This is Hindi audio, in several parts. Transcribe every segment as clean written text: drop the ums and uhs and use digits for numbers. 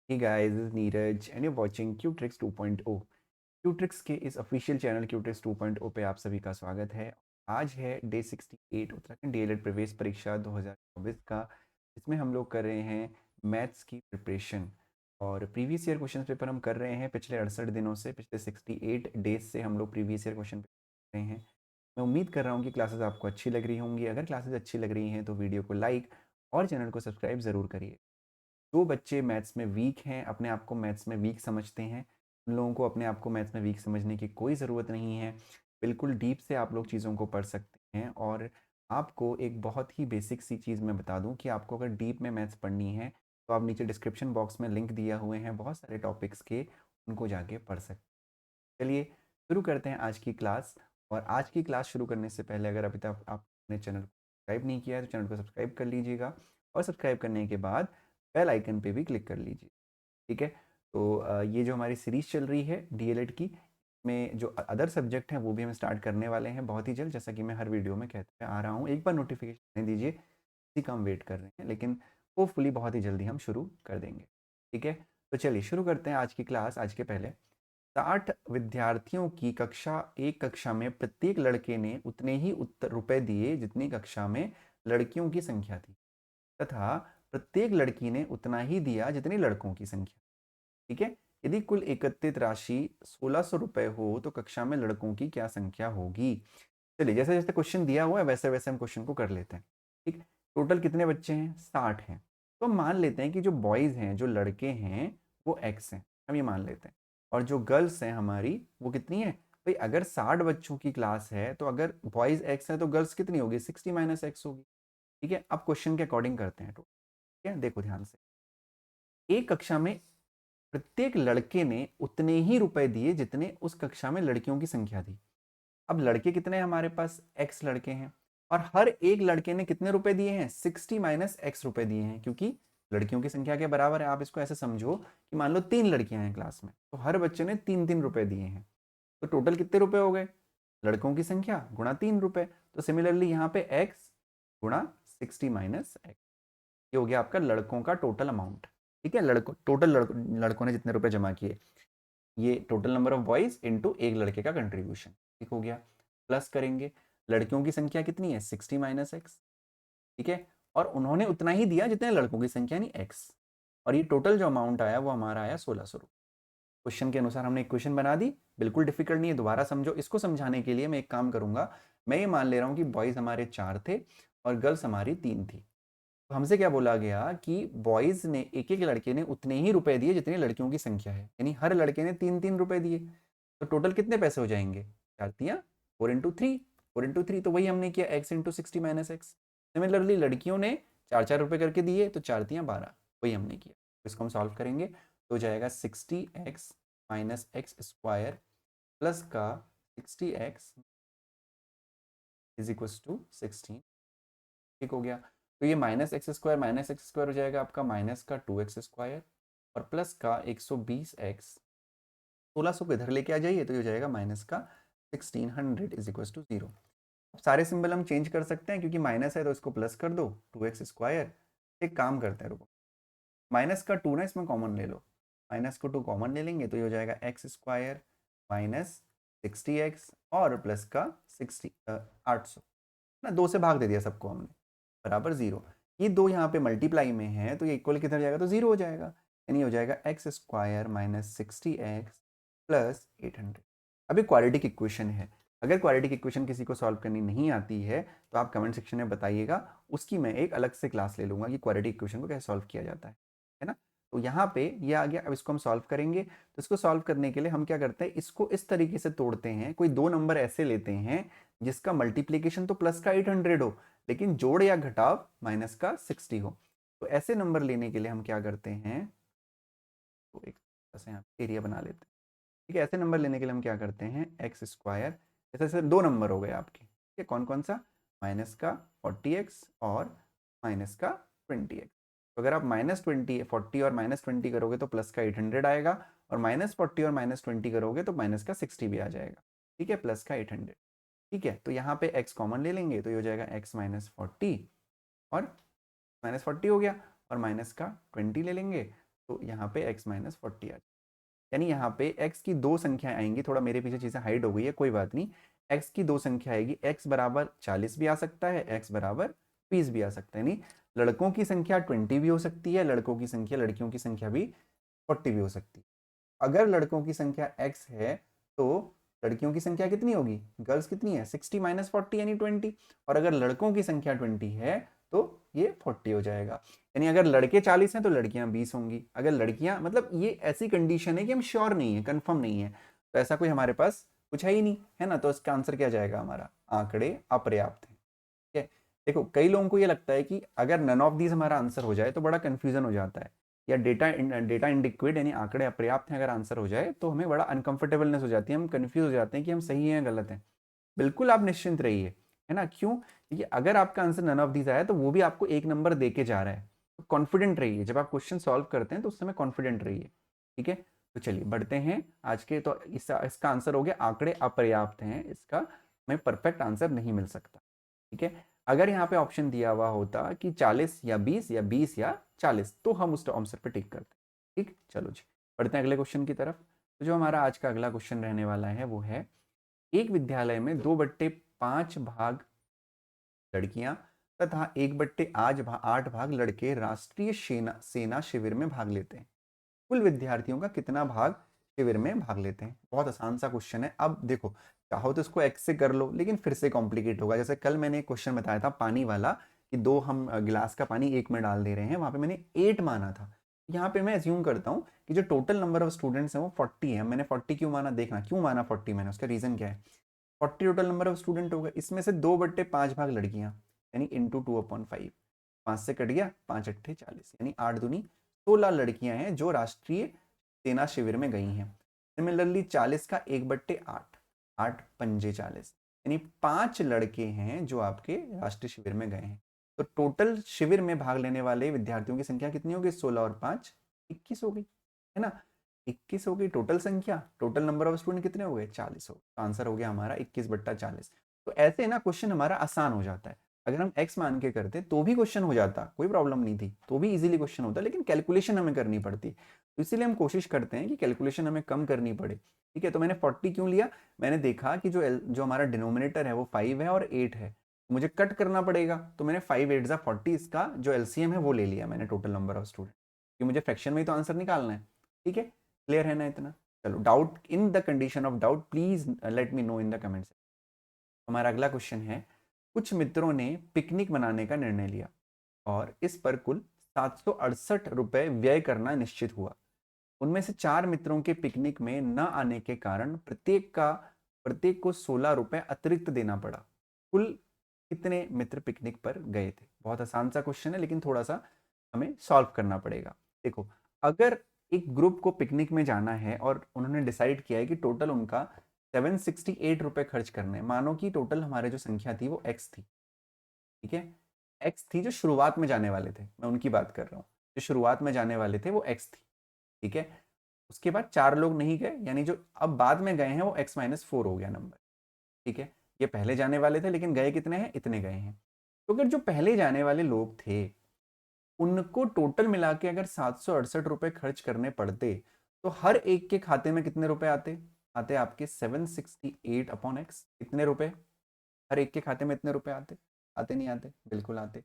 Hey guys, this is Neeraj and you're watching Qtricks 2.0। Qtricks के इस ऑफिशियल चैनल Qtricks 2.0 पे आप सभी का स्वागत है। आज है डे 68 उत्तराखंड डीएलएड प्रवेश परीक्षा 2024 का। इसमें हम लोग कर रहे हैं मैथ्स की प्रिपरेशन और प्रीवियस ईयर क्वेश्चन पेपर हम कर रहे हैं पिछले 68 दिनों से। पिछले 68 डेज से हम लोग प्रीवियस ईयर क्वेश्चन पेपर कर रहे हैं। मैं उम्मीद कर रहा हूँ कि क्लासेस आपको अच्छी लग रही होंगी। अगर क्लासेस अच्छी लग रही हैं तो वीडियो को लाइक और चैनल को सब्सक्राइब ज़रूर करिए। जो बच्चे मैथ्स में वीक हैं, अपने आप को मैथ्स में वीक समझते हैं, उन लोगों को अपने आप को मैथ्स में वीक समझने की कोई ज़रूरत नहीं है। बिल्कुल डीप से आप लोग चीज़ों को पढ़ सकते हैं। और आपको एक बहुत ही बेसिक सी चीज़ मैं बता दूं कि आपको अगर डीप में मैथ्स पढ़नी है तो आप नीचे डिस्क्रिप्शन बॉक्स में लिंक दिया हुए हैं बहुत सारे टॉपिक्स के, उनको जाके पढ़ सकते हैं। चलिए शुरू करते हैं आज की क्लास। और आज की क्लास शुरू करने से पहले अगर अभी तक आपने चैनल को सब्सक्राइब नहीं किया है तो चैनल को सब्सक्राइब कर लीजिएगा और सब्सक्राइब करने के बाद बेल आइकन पे भी क्लिक कर लीजिए। ठीक है। तो ये जो हमारी सीरीज़ चल रही है डीएलएड की, में जो अदर सब्जेक्ट हैं वो भी हम स्टार्ट करने वाले हैं बहुत ही जल्द, जैसा कि मैं हर वीडियो में कहते आ रहा हूँ। एक बार नोटिफिकेशन दीजिए, इसी का हम वेट कर रहे हैं, लेकिन होपफुली बहुत ही जल्दी हम शुरू कर देंगे। ठीक है। तो चलिए शुरू करते हैं आज की क्लास। आज के पहले 60 विद्यार्थियों की कक्षा, एक कक्षा में प्रत्येक लड़के ने उतने ही उत्तर रुपए दिए जितनी कक्षा में लड़कियों की संख्या थी, तथा प्रत्येक लड़की ने उतना ही दिया जितनी लड़कों की संख्या। ठीक है। यदि कुल एकत्रित राशि 1600 रुपए हो तो कक्षा में लड़कों की क्या संख्या होगी। चलिए जैसे जैसे क्वेश्चन दिया हुआ है वैसे वैसे हम क्वेश्चन को कर लेते हैं। ठीक। टोटल कितने बच्चे हैं, 60 हैं। तो हम मान लेते हैं कि जो बॉयज़ हैं, जो लड़के हैं, वो एक्स हैं, हम ये मान लेते हैं। और जो गर्ल्स हैं हमारी, वो कितनी है भाई। अगर 60 बच्चों की क्लास है तो अगर बॉयज़ एक्स हैं तो गर्ल्स कितनी होगी, 60 माइनस एक्स होगी। ठीक है। अब क्वेश्चन के अकॉर्डिंग करते हैं। ठीक है, देखो ध्यान से। एक कक्षा में प्रत्येक लड़के ने उतने ही रुपए दिए जितने उस कक्षा में लड़कियों की संख्या थी। अब लड़के कितने हैं हमारे पास, एक्स लड़के हैं। और हर एक लड़के ने कितने रुपए दिए हैं, 60 माइनस एक्स रुपए दिए हैं, क्योंकि लड़कियों की संख्या के बराबर है। आप इसको ऐसे समझो कि मान लो 3 लड़कियां हैं क्लास में, तो हर बच्चे ने 3-3 रुपए दिए हैं। तो टोटल कितने रुपए हो गए, लड़कों की संख्या गुणा 3 रुपए। तो सिमिलरली यहाँ पे एक्स गुणा 60 माइनस एक्स, ये हो गया आपका लड़कों का टोटल अमाउंट। ठीक है। लड़कों ने जितने रुपए जमा किए, ये total number of boys into एक लड़के का कंट्रीब्यूशन। ठीक हो गया। प्लस करेंगे, लड़कियों की संख्या कितनी है, 60 माइनस एक्स। ठीक है। और उन्होंने उतना ही दिया जितने लड़कों की संख्या, नहीं एक्स। और ये टोटल जो अमाउंट आया वो हमारा आया 1600 रुपये। क्वेश्चन के अनुसार हमने इक्वेशन बना दी, बिल्कुल डिफिकल्ट नहीं है, दोबारा समझो। इसको समझाने के लिए मैं एक काम करूंगा, मैं ये मान ले रहा हूँ कि बॉयज हमारे 4 थे और गर्ल्स हमारी 3 थी। तो हमसे क्या बोला गया कि बॉयज ने, एक एक लड़के ने उतने ही रुपए दिए जितनी लड़कियों की संख्या है, यानी हर लड़के ने 3-3 रुपए दिए। तो टोटल कितने पैसे हो जाएंगे, चार तियाँ 4 इंटू 3, 4 इंटू 3, तो वही हमने किया x into 60 minus x. Similarly लड़कियों ने 4-4 रुपए करके दिए, तो 4 तियाँ 12, वही हमने किया। तो इसको हम सॉल्व करेंगे तो हो जाएगा 60x minus x square plus का 60x इज इक्व टू 16। ठीक हो गया। तो ये माइनस एक्स स्क्वायर हो जाएगा आपका माइनस का 2x स्क्वायर और प्लस का 120x। 1600 को इधर लेके आ जाइए तो ये हो जाएगा माइनस का 1600 इज इक्व टू 0। अब सारे सिंबल हम चेंज कर सकते हैं, क्योंकि माइनस है तो इसको प्लस कर दो, 2x स्क्वायर। एक काम करते हैं, रुको, माइनस का 2 ना इसमें कॉमन ले लो, माइनस को 2 कॉमन ले लेंगे तो ये हो जाएगा एक्स स्क्वायर माइनस 60x और प्लस का 800 ना, 2 से भाग दे दिया सबको हमने, बराबर 0। ये दो यहाँ पे मल्टीप्लाई में है तो ये इक्वल किधर जाएगा, तो 0 हो जाएगा। यानी हो जाएगा x square minus 60x plus 800। अभी क्वाड्रेटिक इक्वेशन है। अगर क्वाड्रेटिक इक्वेशन किसी को सॉल्व करनी नहीं आती है तो आप कमेंट सेक्शन में बताइएगा, उसकी मैं एक अलग से क्लास ले लूँगा कि क्वाड्रेटिक इक्वेशन को कैसे सॉल्व किया जाता है ना। तो यहाँ पे ये आ गया। अब इसको हम सॉल्व करेंगे, तो इसको सॉल्व करने के लिए हम क्या करते हैं, इसको इस तरीके से तोड़ते हैं। कोई दो नंबर ऐसे लेते हैं जिसका मल्टीप्लीकेशन तो प्लस का 800 हो, लेकिन जोड़ या घटाव माइनस का 60 हो। तो ऐसे नंबर लेने के लिए हम क्या करते हैं, तो एक ऐसे यहाँ एरिया बना लेते हैं। ठीक है। ऐसे नंबर लेने के लिए हम क्या करते हैं, एक्स स्क्वायर, जैसे जैसे दो नंबर हो गए आपके, ठीक है, कौन कौन सा, माइनस का 40x और माइनस का 20x। तो अगर आप -40 और -20 करोगे तो प्लस का 800 आएगा, और -40 और -20 करोगे तो माइनस का 60 भी आ जाएगा। ठीक है, प्लस का 800। ठीक है। तो यहाँ पे x कॉमन ले लेंगे तो ये हो जाएगा x माइनस 40, और -40 हो गया, और माइनस का 20 ले लेंगे तो यहाँ पे x माइनस 40 आ जाएगा। यानी यहाँ पे x की दो संख्याएं आएंगी, थोड़ा मेरे पीछे चीज़ें हाइड हो गई है, कोई बात नहीं। x की दो संख्या आएगी, x बराबर 40 भी आ सकता है, x बराबर 20 भी आ सकता है। नहीं, लड़कों की संख्या 20 भी हो सकती है, लड़कियों की संख्या भी 40 भी हो सकती है। अगर लड़कों की संख्या x है तो लड़कियों की संख्या कितनी होगी, गर्ल्स कितनी है, 60 माइनस 40 यानी 20। और अगर लड़कों की संख्या 20 है तो ये 40 हो जाएगा। यानी अगर लड़के 40 हैं तो लड़कियां 20 होंगी। अगर लड़कियां, मतलब ये ऐसी कंडीशन है कि हम श्योर नहीं है, कंफर्म नहीं है, तो ऐसा कोई हमारे पास कुछ है ही नहीं, है ना। तो इसका आंसर क्या जाएगा हमारा, आंकड़े अपर्याप्त हैं। ठीक है। देखो कई लोगों को ये लगता है कि अगर नन ऑफ दीज हमारा आंसर हो जाए तो बड़ा कंफ्यूजन हो जाता है, या डेटा इनडिक्विड यानी आंकड़े अपर्याप्त हैं अगर आंसर हो जाए तो हमें बड़ा अनकंफर्टेबलनेस हो जाती है, हम कंफ्यूज हो जाते हैं कि हम सही हैं गलत हैं। बिल्कुल आप निश्चिंत रहिए, है ना। क्यों? क्योंकि अगर आपका आंसर नन ऑफ दीज आया तो वो भी आपको एक नंबर दे के जा रहा है, तो कॉन्फिडेंट रहिए जब आप क्वेश्चन सॉल्व करते हैं, तो उस समय कॉन्फिडेंट रहिए। ठीक है। तो चलिए बढ़ते हैं आज के, तो इसका आंसर हो गया आंकड़े अपर्याप्त हैं, इसका हमें परफेक्ट आंसर नहीं मिल सकता। ठीक है। अगर यहाँ पे ऑप्शन दिया हुआ होता कि 40 या 20 या 20 या 40, तो हम उस आंसर पे टिक करते। ठीक, चलो जी बढ़ते हैं अगले क्वेश्चन की तरफ। तो जो हमारा आज का अगला क्वेश्चन रहने वाला है वो है, एक विद्यालय में 2/5 भाग लड़कियां तथा 1/8 भाग लड़के राष्ट्रीय सेना शिविर में भाग लेते हैं। कुल विद्यार्थियों का कितना भाग शिविर में भाग लेते हैं? बहुत आसान सा क्वेश्चन है। अब देखो, चाहो तो इसको एक्स से कर लो, लेकिन फिर से कॉम्प्लिकेट होगा। जैसे कल मैंने एक क्वेश्चन बताया था पानी वाला, कि दो हम गिलास का पानी एक में डाल दे रहे हैं, वहां पे मैंने 8 माना था। यहाँ पे मैं एज्यूम करता हूँ कि जो टोटल नंबर ऑफ स्टूडेंट्स हैं वो 40 है। मैंने 40 क्यों माना, देखना क्यों माना 40 मैंने, उसका रीजन क्या है। 40 टोटल नंबर ऑफ स्टूडेंट हो गए, इसमें से 2/5 भाग लड़कियां, यानी इंटू 2/5, 5 से कट गया, 5 अट्ठे 40, यानी 8 दूनी 16 लड़कियां हैं जो राष्ट्रीय सेना शिविर में गई हैं। सिमिलरली 40 का 1/8, 8 पंजे 40, यानी 5 लड़के हैं जो आपके राष्ट्रीय शिविर में गए हैं। तो टोटल शिविर में भाग लेने वाले विद्यार्थियों की संख्या कितनी होगी, 16 और 5 21 हो गई, है ना। 21 हो गई टोटल संख्या, टोटल नंबर ऑफ स्टूडेंट कितने हो गए, 40 हो गए। तो आंसर हो गया हमारा 21/40। तो ऐसे ना क्वेश्चन हमारा आसान हो जाता है। अगर हम x मान के करते तो भी क्वेश्चन हो जाता, कोई प्रॉब्लम नहीं थी, तो भी इजीली क्वेश्चन होता, लेकिन कैलकुलेशन हमें करनी पड़ती। तो इसीलिए हम कोशिश करते हैं कि कैलकुलेशन हमें कम करनी पड़े। ठीक है। तो मैंने 40 क्यों लिया, मैंने देखा कि जो हमारा डिनोमिनेटर है वो 5 है और 8 है, तो मुझे कट करना पड़ेगा, तो मैंने 5 8 जा 40, इसका जो एलसीएम है वो ले लिया मैंने, टोटल नंबर ऑफ स्टूडेंट, कि मुझे फ्रैक्शन में ही तो आंसर निकालना है। ठीक है, क्लियर है ना इतना। चलो, doubt, in the condition of doubt please let me know in the comments. हमारा अगला क्वेश्चन है, कुछ मित्रों ने पिकनिक मनाने का निर्णय लिया और इस पर कुल 768 रुपए व्यय करना निश्चित हुआ। उनमें से 4 मित्रों के पिकनिक में न आने के कारण प्रत्येक को 16 रुपए अतिरिक्त देना पड़ा। कुल कितने मित्र पिकनिक पर गए थे? बहुत आसान सा क्वेश्चन है, लेकिन थोड़ा सा हमें सॉल्व करना पड़ेगा। देखो, अगर एक ग्रुप को पिकनिक में जाना है और उन्होंने डिसाइड किया है कि टोटल उनका 768 रुपए खर्च करने, मानो कि टोटल हमारे जो संख्या थी वो x थी। ठीक है, x थी, जो शुरुआत में जाने वाले थे, मैं उनकी बात कर रहा हूँ। जो शुरुआत में जाने वाले थे वो x थी। ठीक है, उसके बाद 4 लोग नहीं गए, यानी जो अब बाद में गए हैं वो x-4 हो गया नंबर। ठीक है, ये पहले जाने वाले थे लेकिन गए कितने हैं, इतने गए हैं। तो अगर जो पहले जाने वाले लोग थे उनको टोटल मिला के अगर 768 रुपए खर्च करने पड़ते, तो हर एक के खाते में कितने रुपए आते, आपके 768 अपॉन x। कितने रुपए हर एक के खाते में, इतने रुपए आते, नहीं आते, बिल्कुल आते।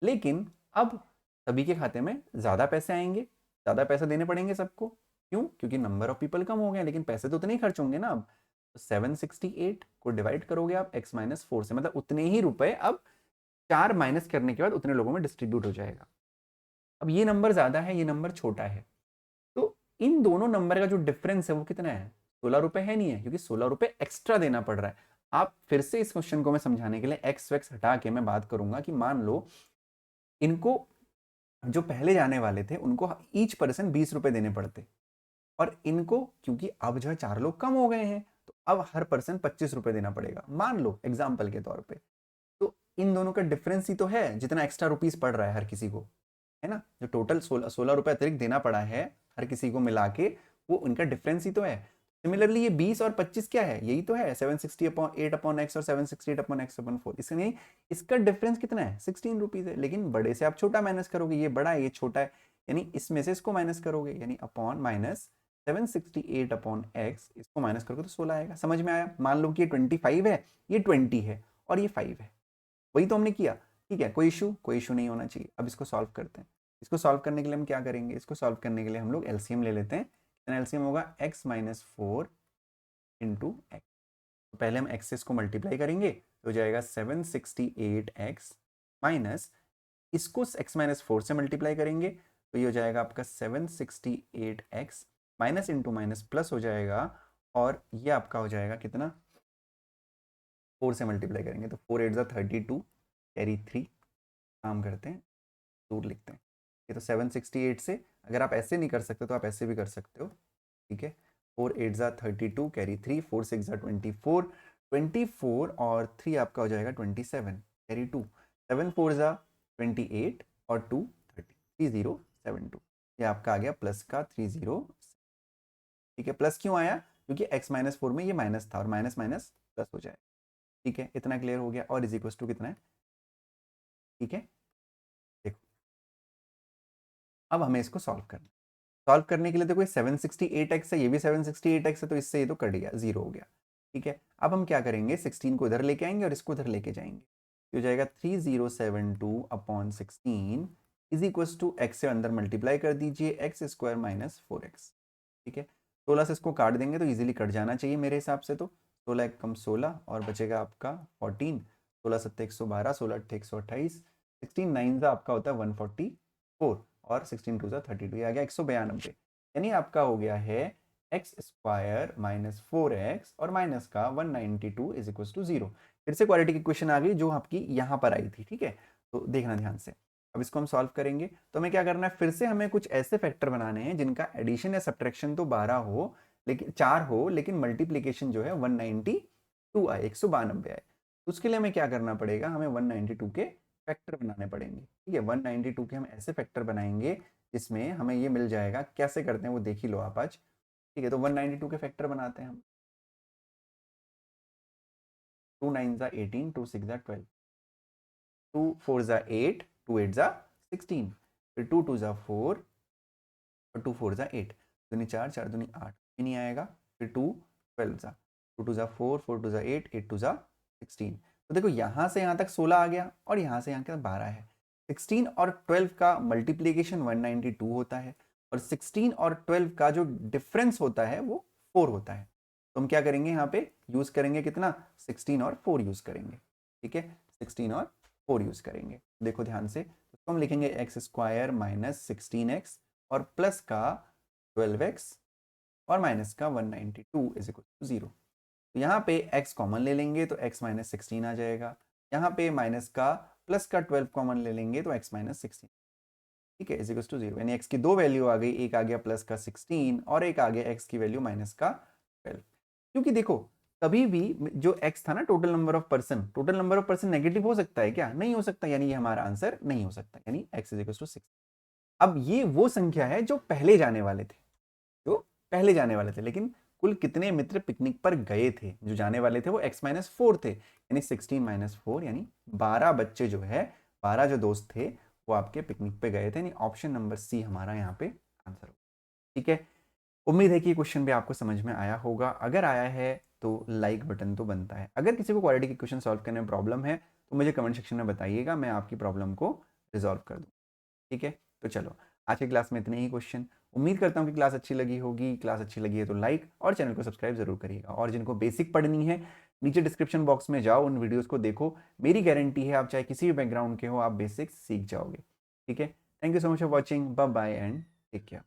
लेकिन अब सभी के खाते में ज्यादा पैसे आएंगे, ज्यादा पैसे देने पड़ेंगे सबको। क्यों? क्योंकि नंबर ऑफ पीपल कम हो गए, लेकिन पैसे तो उतने ही खर्च होंगे ना। अब तो 768 को डिवाइड करोगे आप x-4 से, मतलब उतने ही रुपए अब 4 माइनस करने के बाद उतने लोगों में डिस्ट्रीब्यूट हो जाएगा। अब ये नंबर ज्यादा है, ये नंबर छोटा है, तो इन दोनों नंबर का जो डिफरेंस है वो कितना है, 16 रुपए है, नहीं है, क्योंकि 16 रुपए एक्स्ट्रा देना पड़ रहा है। आप फिर से इस क्वेश्चन को मैं समझाने के लिए एक्स वैक्स हटा के मैं बात करूंगा कि मान लो इनको, जो पहले जाने वाले थे उनको ईच पर्सन 20 रुपए देने पड़ते, और इनको क्योंकि अब जो है 4 लोग कम हो गए हैं, तो अब हर पर्सन 25 रुपए देना पड़ेगा, मान लो एग्जाम्पल के तौर पे। तो इन दोनों का डिफरेंस ही तो है जितना एक्स्ट्रा रुपीज पड़ रहा है हर किसी को, है ना। जो टोटल 16 रुपए अतिरिक्त देना पड़ा है हर किसी को मिला के, वो उनका डिफरेंस ही तो है। सिमिलरली ये 20 और 25 क्या है, यही तो है, 768 अपॉन x और 768 अपॉन x/4। इसलिए इसका डिफरेंस कितना है, 16 रुपीज है। लेकिन बड़े से आप छोटा माइनस करोगे, ये बड़ा है ये छोटा है, यानी इसमें से इसको माइनस करोगे, यानी अपॉन माइनस 768 अपॉन एक्स, इसको माइनस करोगे तो 16 आएगा। समझ में आया? मान लो कि ये 25 है, ये 20 है और ये 5 है, वही तो हमने किया। ठीक है, कोई इशू नहीं होना चाहिए। अब इसको सॉल्व करते हैं। इसको सॉल्व करने के लिए हम क्या करेंगे, इसको सॉल्व करने के लिए हम लोग एलसीएम ले लेते हैं। एलसीएम होगा x माइनस 4 इंटू एक्स। तो पहले हम x से इसको मल्टीप्लाई करेंगे तो हो जाएगा 768x माइनस इसको x माइनस 4 से मल्टीप्लाई करेंगे तो ये हो जाएगा आपका 768x minus into minus plus हो जाएगा, और ये आपका हो जाएगा कितना, 4 से मल्टीप्लाई करेंगे तो 4 8 32 कैरी 3, काम करते हैं दूर लिखते हैं। ये तो 768 से, अगर आप ऐसे नहीं कर सकते तो आप ऐसे भी कर सकते हो। ठीक है, 4 8 32 कैरी 3, 4 6 24, 24 और 3 आपका हो जाएगा 27 कैरी 2, 7 4 28 और 2 30, 3072। ये आपका आ गया प्लस का 30। ठीक है, प्लस क्यों आया, क्योंकि x माइनस 4 में ये माइनस था और माइनस माइनस प्लस हो जाएगा। ठीक है, इतना क्लियर हो गया। और इज इक्वल टू कितना है, ठीक है, देखो अब हमें इसको सॉल्व करना। सॉल्व करने के लिए देखो ये 768x है, ये भी 768x है, तो इससे ये तो कट गया, जीरो हो गया। ठीक है, अब हम क्या करेंगे, 16 को इधर लेके आएंगे और इसको इधर लेके जाएंगे। तो हो जाएगा 3072 upon 16 is equal to X से अंदर मल्टीप्लाई कर दीजिए एक्स स्क्वायर माइनस 4x। ठीक है, 16 से इसको काट देंगे तो इजीली कट जाना चाहिए मेरे हिसाब से। तो 16 एक कम 16 और बचेगा आपका 14, 16 सत्ते 112, 16 अट्ठे 128, 16 9 आपका होता है 144 और 16 2 32, ये आ गया 192। यानी आपका हो गया है एक्स स्क्वायर माइनस 4x और माइनस का 192 इज इक्वल टू 0। फिर से क्वाड्रेटिक इक्वेशन आ गई जो आपकी यहाँ पर आई थी। ठीक है, तो देखना ध्यान से। अब इसको हम सॉल्व करेंगे तो हमें क्या करना है, फिर से हमें कुछ ऐसे फैक्टर बनाने हैं जिनका एडिशन या सब्ट्रैक्शन तो 12 हो, लेकिन 4 हो, लेकिन मल्टीप्लीकेशन जो है 192 आए, 192 आए। उसके लिए हमें क्या करना पड़ेगा, हमें 192 के फैक्टर बनाने पड़ेंगे। ठीक है, 192 के हम ऐसे फैक्टर बनाएंगे जिसमें हमें ये मिल जाएगा। कैसे करते हैं वो देख ही लो आप आज। ठीक है, तो 192 के फैक्टर बनाते हैं हम। 2 9 18, 2 6 12, 2 4 8, 2 8 16, फिर 2 2 4 और 2 4 8, दूनी 4 4 दूनी 8 भी नहीं आएगा, फिर 2 12 2 2 4 4 2 8 8 2 16। तो देखो यहाँ से यहाँ तक 16 आ गया और यहाँ से यहाँ तक 12 है। 16 और 12 का मल्टीप्लीकेशन 192 होता है और 16 और 12 का जो डिफरेंस होता है वो 4 होता है। तो हम क्या करेंगे, यहाँ पे यूज करेंगे कितना, 16 और 4 यूज करेंगे। ठीक है, 16 और 4 यूज करेंगे। देखो ध्यान से, तो हम लिखेंगे एक्स स्क्वायर माइनस 16x और प्लस का 12x और माइनस का 192 इज इक्वल टू 0। तो यहाँ पे x कॉमन ले लेंगे तो x माइनस 16 आ जाएगा। यहाँ पे माइनस का प्लस का 12 कॉमन ले लेंगे तो x माइनस 16। ठीक है, इज इक्वल टू 0। यानी x की दो वैल्यू आ गई, एक आ गया प्लस का 16 और एक आ गया x की वैल्यू माइनस का 12। क्योंकि देखो कभी भी जो x था ना, total number of person negative हो सकता है क्या, नहीं हो सकता, यानी ये हमारा आंसर नहीं हो सकता, यानी x इज इक्वल टू 6। अब ये वो संख्या है जो पहले जाने वाले थे, लेकिन कुल कितने मित्र पिकनिक पर गए थे, जो जाने वाले थे वो x माइनस 4 थे, यानी 16 माइनस 4, यानी 12 बच्चे जो है, 12 जो दोस्त थे वो आपके पिकनिक पे गए थे। यानी ऑप्शन नंबर सी हमारा यहाँ पे आंसर होगा। ठीक है, उम्मीद है कि क्वेश्चन भी आपको समझ में आया होगा। अगर आया है तो लाइक बटन तो बनता है। अगर किसी को क्वाड्रेटिक इक्वेशन सॉल्व करने में प्रॉब्लम है तो मुझे कमेंट सेक्शन में बताइएगा, मैं आपकी प्रॉब्लम को रिजॉल्व कर दूँ। ठीक है, तो चलो आज की क्लास में इतने ही क्वेश्चन। उम्मीद करता हूँ कि क्लास अच्छी लगी होगी। क्लास अच्छी लगी है तो लाइक और चैनल को सब्सक्राइब जरूर करिएगा। और जिनको बेसिक पढ़नी है, नीचे डिस्क्रिप्शन बॉक्स में जाओ, उन वीडियोस को देखो। मेरी गारंटी है आप चाहे किसी भी बैकग्राउंड के हो, आप बेसिक्स सीख जाओगे। ठीक है, thank you so much for watching, bye bye and take care.